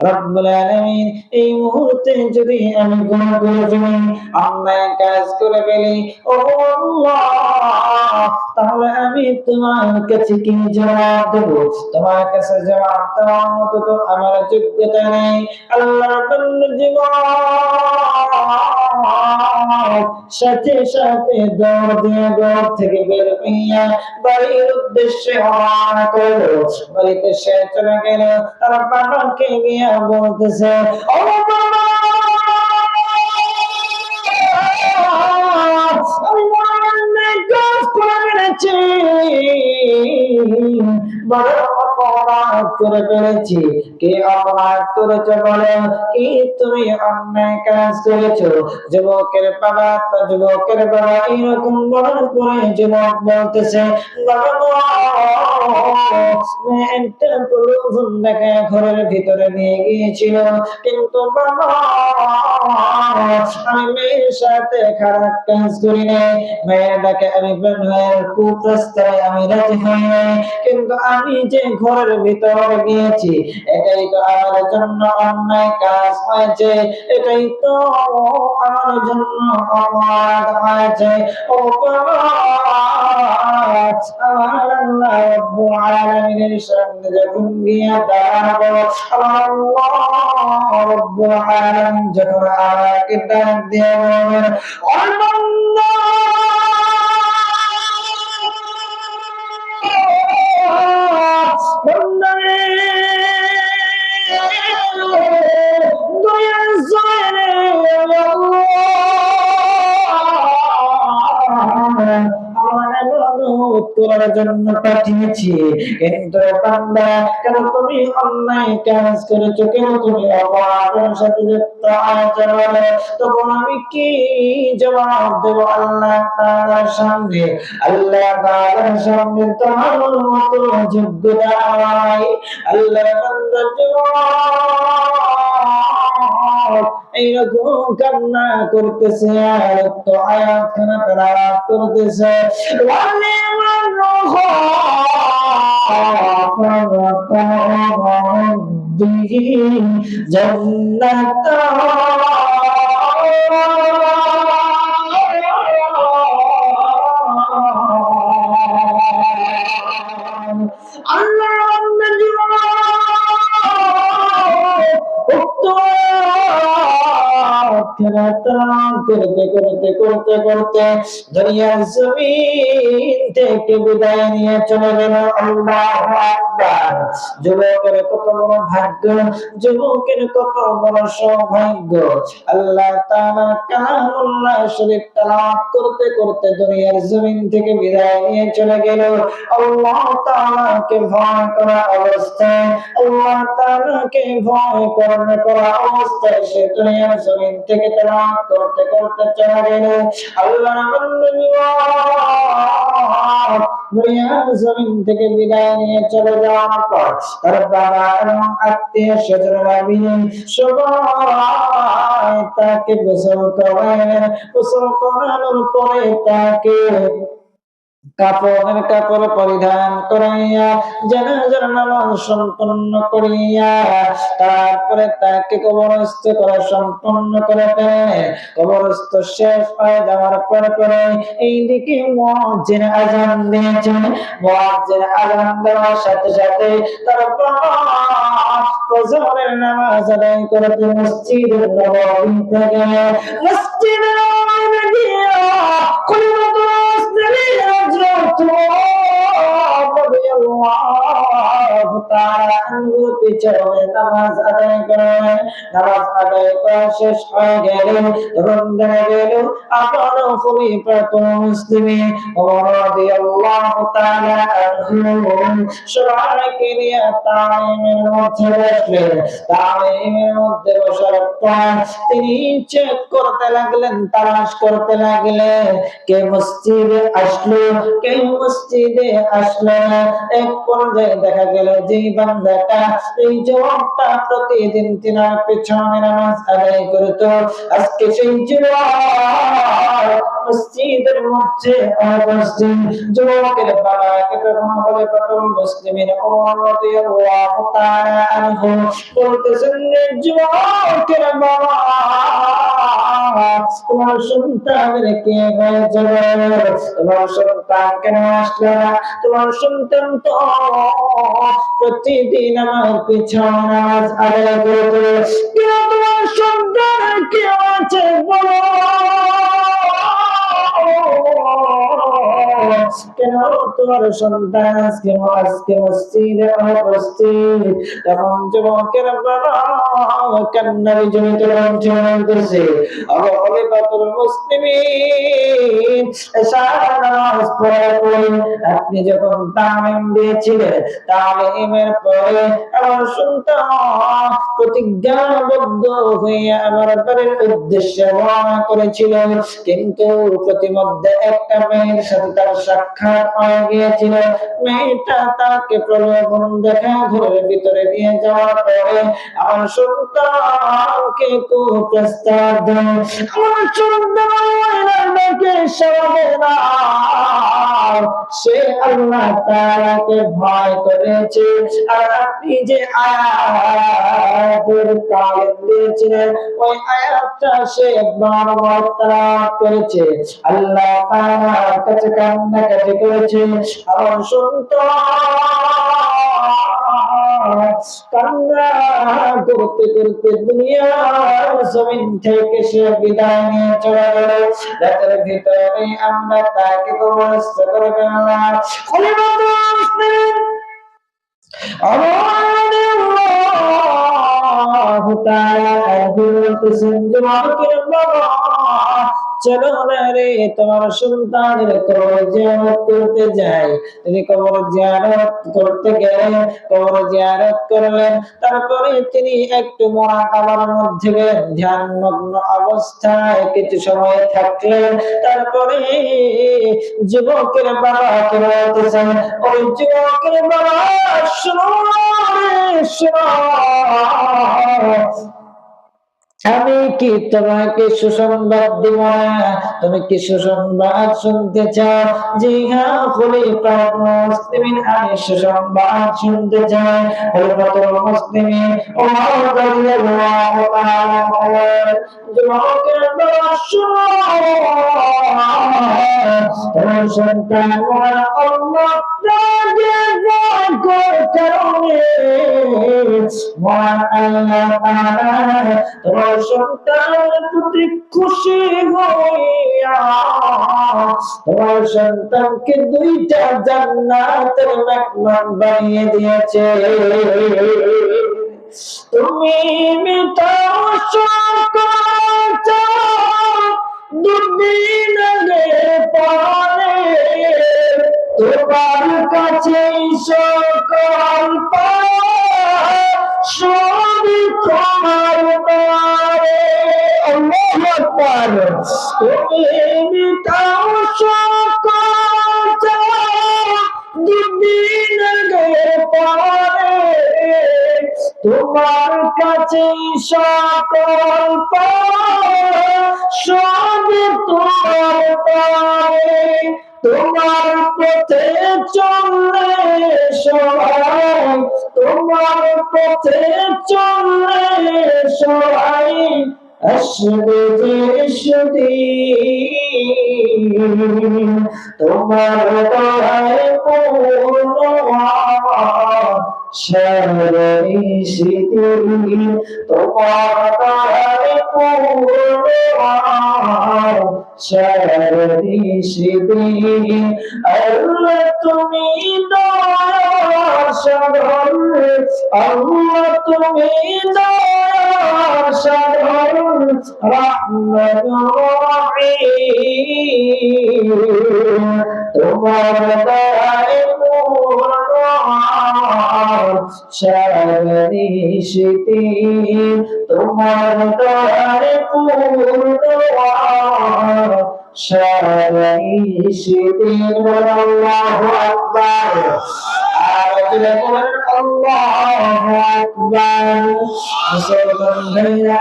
রব্বুল আলামিন, এই মুহূর্তে যদি আমি গুনাহ করে ফেলি, অন্যায় কাজ করে ফেলি, ও আল্লাহ, তাহলে আমি তোমার কাছে কি জবাব দেব? তোমার কাছে জবাব দেওয়ার মতো তো আমার যোগ্যতা নেই। আল্লাহ রাব্বুল জীবন সাথে সাথে দৌড় দিয়ে ঘর থেকে বের হইয়া বাড়ির উদ্দেশ্যে রওনা করলো। বাড়িতে সে চলে গেল, তার বাবাকে গিয়া বলতেছে, ও বাবা, আমি অন্যায় কাজ করে ফেলেছি, বড় অপরাধ করে ফেলেছি। কি অপরাধ করেছো বলো? কি তুমি অন্যায় কাজ করেছো? যুবকের বাবা এরকম বলার পরে যুবক বলতেছে, বাবা গো, একটা প্রলোভন দেখা ঘরের ভিতরে নিয়ে গিয়েছিল, কিন্তু বাবা আমি মেয়ের সাথে খারাপ কাজ করি নাই, মেয়েটাকে আমি মেয়ের কুপ্রস্তাবে আমি রাজি হই নাই, কিন্তু আমি যে ঘরের ভিতরে গিয়েছি এটাই তো আমার জন্য অন্যায় কাজ হয়েছে, এটাই তো আমার জন্য অপরাধ হয়েছে। ও বাবা, আমার আল্লাহ রাব্বুল আলামিনের সামনে যখন গিয়ে দাঁড়াবো, আল্লাহ রাব্বুল আলামিন যখন আমাকে ডাক দিয়ে বলবেন, ও বান্দা, বান্দা রে, দয়ার জোরে তোমার জন্য পাঠিয়েছি, কিন্তু বান্দা, কেন তুমি অন্যায় কাজ করেছো, কেন তুমি অপরাধের সাথে যুক্ত হয়েছো বলে, তখন আমি কি জবাব দেব আল্লাহ তাআলার সামনে? আল্লাহ তাআলার সামনে তোমার মতো যোগ্যতা নাই। আল্লাহ বান্দার জবাব এইরকম কান্না করতেছে, আর তো আয়াতখানা তেলাওয়াত করতেছে, ওয়ালিমান রব্বিহি জান্নাতা আল্লাহ করতে করতে করতে করতে দুনিয়ার জমিন থেকে বিদায় নিয়ে চলে গেল। আল্লাহু আকবার। যুবকের কত বড় ভাগ্য, যুবকের কত বড় সৌভাগ্য। আল্লাহ তাআলা কালামুল্লাহ শরীফ তেলাওয়াত করতে করতে দুনিয়ার জমিন থেকে বিদায় নিয়ে চলে গেল। আল্লাহ তাআলাকে ভয় করা অবস্থায়, আল্লাহ তাআলাকে ভয় করা অবস্থায় সে দুনিয়ার জমিন থেকে তেলাওয়াত করতে করতে চলে গেল। আল্লাহর বান্দা দুনিয়ার জমিন থেকে বিদায় নিয়ে চলে যাওয়ার পর তার বাবা এবং আত্মীয় স্বজনরা মিলে সবাই তাকে গোসল করালেন। গোসল করানোর পরে তাকে কাপড় পরিধান করাইয়া জানাজার নামাজ সম্পন্ন করিয়া তারপরে তাকে কবরস্থ করা সম্পন্ন করে দেয়। কবরস্থ শেষ হয়ে যাওয়ার পরে এইদিকে মুয়াজ্জিন আযান দিয়েছেন। মুয়াজ্জিন আযান দেওয়ার সাথে সাথে তার ফজরের নামাজ আদায় করতে মসজিদে নববীতে গেলে মসজিদে নববীতে গিয়ে নামাজ আদায় করা শেষ হয়ে গেল। তখন দেখা গেল আবার খলিফাত মুসলিমিন ওমর রাদিয়াল্লাহু তাআলা আনহু সবাইকে নিয়ে তাইমের মধ্যে বসলেন। তাইমের মধ্যে বসার পর তিনি চেক করতে লাগলেন, তালাশ করতে লাগলেন কে মসজিদে আসলো, কে মসজিদে আসলো না। এক পর্যায়ে দেখা গেল যে বান্দাটা এই যুবকটা প্রতিদিন তিনার পেছনে নামাজ আদায় করত, আজকে সেই যুবক মসজিদের মধ্যে উপস্থিত। যুবকের বাবাকে তখন বলে ফাতুল মুসলিমিন ওমর রাদিয়াল্লাহু তাআলা আনহু বলতেছেন, যুবকের বাবা তোমার সন্তানের কি হয়েছে, তোমার সন্তান কেন আসলো না? তোমার সন্তান তো প্রতিদিন আমার পিছনে নামাজ আদায় করতো, কেন তোমার সন্তান কি হয়েছে বলো, কেন তোমার সন্তান আজকে মসজিদে উপস্থিত? তখন যুবকের বাবা কান্নায় জড়িত কণ্ঠে বলতেছে, ওগো খলিফাতুল মুসলিমিন, এশার নামাজ পড়ে আপনি যখন তালিম দিয়েছিলেন, তালিমের পরে আমার সন্তান প্রতিজ্ঞাবদ্ধ হয়ে আমার বাড়ির উদ্দেশ্যে রওনা করেছিল, কিন্তু প্রতিমধ্যে একটা মেয়ের সাথে তার সাক্ষাৎ হয়ে গিয়েছিল। মেয়েটা তাকে প্রলোভন দেখা ঘরের ভিতরে নিয়ে যাওয়ার পরে আমার সন্তানকে কুপ্রস্তাব দেয়। আমার সন্তানকে সরাবে না, সে আল্লাহ তাআলাকে ভয় করেছে। আর আপনি যে আয়াতের তালিম দিয়েছিলেন, ওই আয়াতটা সে বারবার তেলাওয়াত করেছে, আল্লাহ তাআলার কাছে কান্নাকাটি করেছে। আমার সন্তান কান্না করতে করতে দুনিয়ার জমিন থেকে সে বিদায় নিয়ে চলে গেল। রাতের ভিতরে আমরা তাকে কবরস্থ করে ফেললাম। খলিফাতুল মুসলিমিন আল্লাহু তাআলা বলতেছেন, যুবকের বাবা চলো না রে, তোমার সন্তানের কবর জিয়ারত করতে যাই। তিনি কবর জিয়ারত করতে গেলেন, কবর জিয়ারত করলেন, তারপরে তিনি একটু মুরাকাবার মধ্যে গেলেন, ধ্যানমগ্ন অবস্থায় কিছু সময় থাকলেন। তারপরে যুবকের বাবাকে বলতেছেন, ওই যুবকের বাবা শোনো শোনো, আমি কি তোমাকে সুসংবাদ দিব না? তুমি কি সুসংবাদ শুনতে চাও? জি হ্যাঁ খলিফাতুল মুসলিমিন, আমি সুসংবাদ শুনতে চাই। খলিফাতুল মুসলিমিন ওমর রাদিয়াল্লাহু তাআলা যুবকের বাবা শোনো, তোমার সন্তান আল্লাহ তোমার সন্তানের প্রতি খুশি হইয়া তোমার সন্তানকে দুইটা জান্নাতের মেহমান বানিয়ে দিয়েছে। তুমি মিটাও সকল দুদিন আগে পরে তোমার কাছে সকল সবই তোমার দ্বারে। আল্লাহু আকবার। তুমি মিটাও সকল দুদিন আগে পরে তোমার কাছে সকল সবই তোমার দ্বারে। তোমার পথে চললে সবাই, তোমার পথে চললে সবাই আসবে যে সেদিন, তোমার দয়ায় পূর্ণ সারাই সেদিন, তোমার দয়ায় পূর্ণ সারাই সেদিন। আল্লাহ তুমি দয়ার সাগর, আল্লাহ তুমি দয়ার সাগর, রহমতুর রহিম। তোমার দয়ায় পূর্ণ সারাই সেদিন, তোমার দয়ায় পূর্ণ সারাই সেদিন। আল্লাহু আকবার। আর জোরে বলেন আল্লাহু আকবার। মুসলমান ভাইরা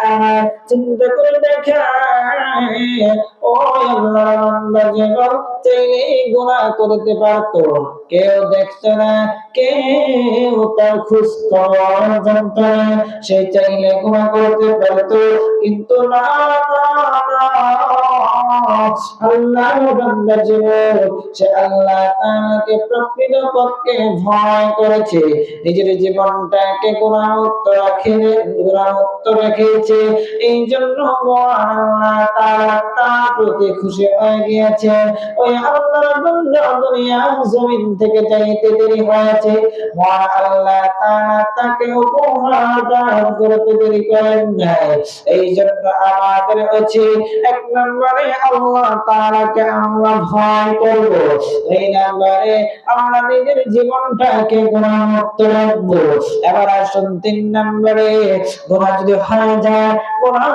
চিন্তা করে দেখেন, ও আল্লাহর বান্দা জীবন চাইলে গুনাহ করতে পারতো, কেউ দেখছে না, কেউ তার খোঁজ খবর জানতো না, সে চাইলে গুনাহ করতে পারতো, কিন্তু না, আল্লাহর বান্দা জীবন সে আল্লাহ তাআলাকে প্রকৃত পক্ষে ভয় করেছে, নিজের জীবনটাকে গুনাহমুক্ত রেখেছে, এই জন্য আল্লাহ তাআলা তার প্রতি খুশি হয়ে গিয়েছে। ওই আল্লাহর বান্দা দুনিয়া জমিন থেকে যাইতে দেরি হয়েছে, আল্লাহ তাআলা তাকে উপহার দান করতে দেরি করেন নাই। এই জন্য আমাদের উচিত এক নম্বরে আল্লাহ তাআলাকে আমরা ভয় করব, দুই নম্বরে আমরা নিজের জীবনটাকে গুনাহমুক্ত রাখবো। এবার আসুন তিন নম্বরে, গুনাহ যদি হয়ে যায়, গুনাহ